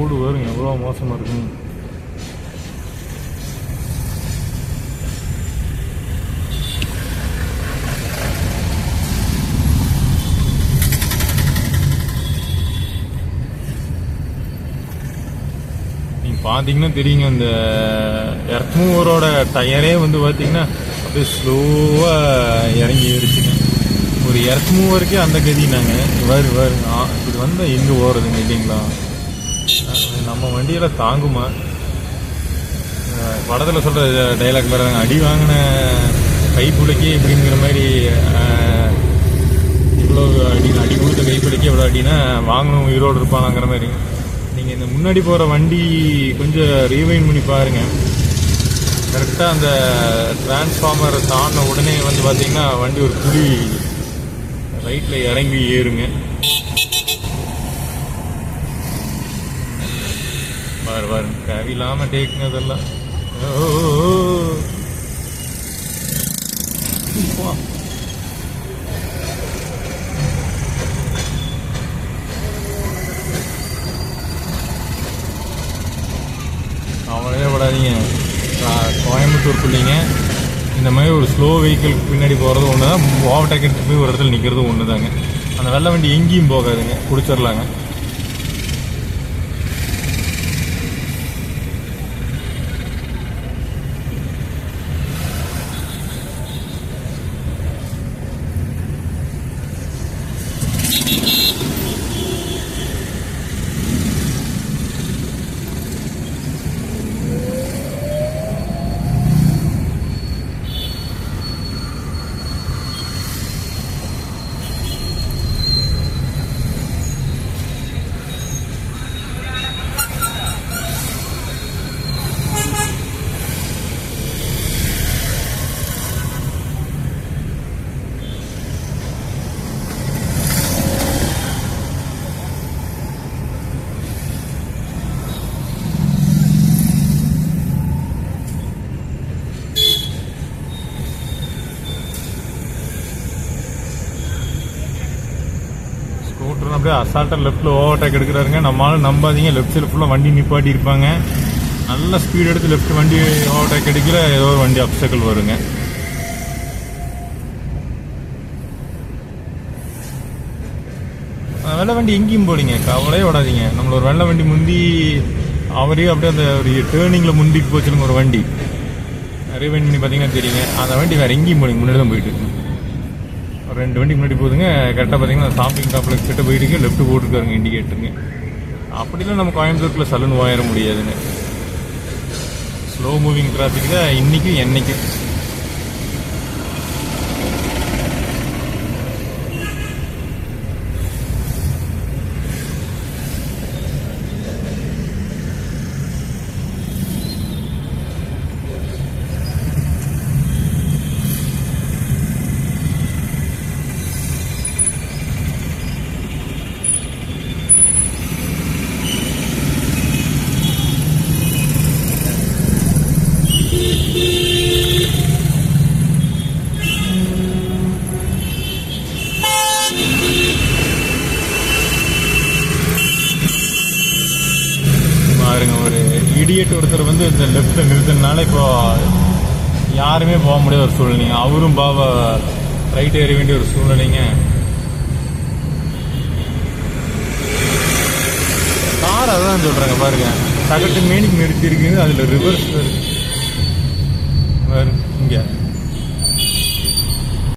Road வரும் எவ்வளோ மோசமாக இருக்குங்க. பார்த்தீங்கன்னா தெரியுங்க, இந்த எர்த் மூவரோட டயரே வந்து பார்த்தீங்கன்னா அப்படியே ஸ்லோவாக இறங்கி ஏறிச்சுங்க. ஒரு எர்த் மூவருக்கே அந்த கதினாங்க. வருங்க இது வந்து எங்கே ஓடுறதுங்க இல்லைங்களா? நம்ம வண்டியில் தாங்குமா? படத்தில் சொல்கிற டைலாக் வர்றாங்க, அடி வாங்கின கைப்புழைக்கே இப்படிங்கிற மாதிரி. இவ்வளோ அடி கொடுத்த கைப்புழைக்கே இவ்வளோ அடினா வாங்கணும் உயிரோடு இருப்பானாங்கிற மாதிரி. நீங்கள் இந்த முன்னாடி போகிற வண்டி கொஞ்சம் ரீவைண்ட் பண்ணி பாருங்கள். கரெக்டாக அந்த டிரான்ஸ்ஃபார்மர் தாண்டின உடனே வந்து பார்த்தீங்கன்னா வண்டி ஒரு புலி ரைட்டில் இறங்கி ஏறுங்க. பாருங்க தேவையில்லாமல் டேக்குங்க அதெல்லாம். அவங்களே விடாதீங்க. கோயம்புத்தூர் பிள்ளைங்க இந்த மாதிரி ஒரு ஸ்லோ வெஹிக்கிளுக்கு பின்னாடி போகிறது ஒன்று தான், ஓவர்டேக் எடுத்து போய் ஒரு இடத்துல நிற்கிறது ஒன்று தாங்க. அந்த வெள்ளை வண்டி எங்கேயும் போகாதுங்க, பிடிச்சிடலாங்க. ஸ்கூட்டர் அப்படியே அசால்ட்டாக லெஃப்ட்டில் ஓவர்டேக் எடுக்கிறாருங்க. நம்மளால நம்பாதீங்க, லெஃப்ட் சைடு ஃபுல்லாக வண்டி நிப்பாட்டி இருப்பாங்க. நல்ல ஸ்பீட் எடுத்து லெஃப்ட் வண்டி ஓவர்டேக் எடுக்கல, ஏதோ ஒரு வண்டி அப்சக்கல் வருங்க. வெள்ளை வண்டி எங்கேயும் போலிங்க, கவலையே விடாதீங்க. நம்மள ஒரு வெள்ளை வண்டி முந்தி அவரையும் அப்படியே அந்த ஒரு டேர்னிங்கில் முந்திட்டு போச்சுங்க ஒரு வண்டி. நிறைய வண்டி பண்ணி பார்த்தீங்கன்னா தெரியுங்க. அந்த வண்டி வேறு எங்கேயும் போலிங்க, முன்னாடி தான் போயிட்டு இருக்கு. ஒரு 2 வண்டி முன்னாடி போகுதுங்க. கரெக்டாக பார்த்தீங்கன்னா ஷாப்பிங் காம்ப்ளெக்ஸ் கிட்ட போயிட்டு இருக்கு, லெஃப்ட் போட்டுருக்காருங்க இண்டிகேட்டருங்க. அப்படிலாம் நம்ம கோயம்புத்தூருக்குள்ள சலூன் வாயிட முடியாதுங்க. ஸ்லோ மூவிங் டிராஃபிக் தான் இன்னைக்கும் என்னைக்கும். பாருங்க, ஒரு இடியட் ஒருத்தர் வந்து இந்த லெஃப்ட்ல நிறுத்தினால இப்போ யாருமே போக முடியாத ஒரு சூழ்நிலைங்க. அவரும் பாவா ரைட் ஏற வேண்டிய ஒரு சூழ்நிலைங்க. கார் அதான் சொல்றாங்க பாருங்க, சகட்டு மேனிக்கு நிறுத்தி இருக்குது, அதுல ரிவர்ஸ் இங்க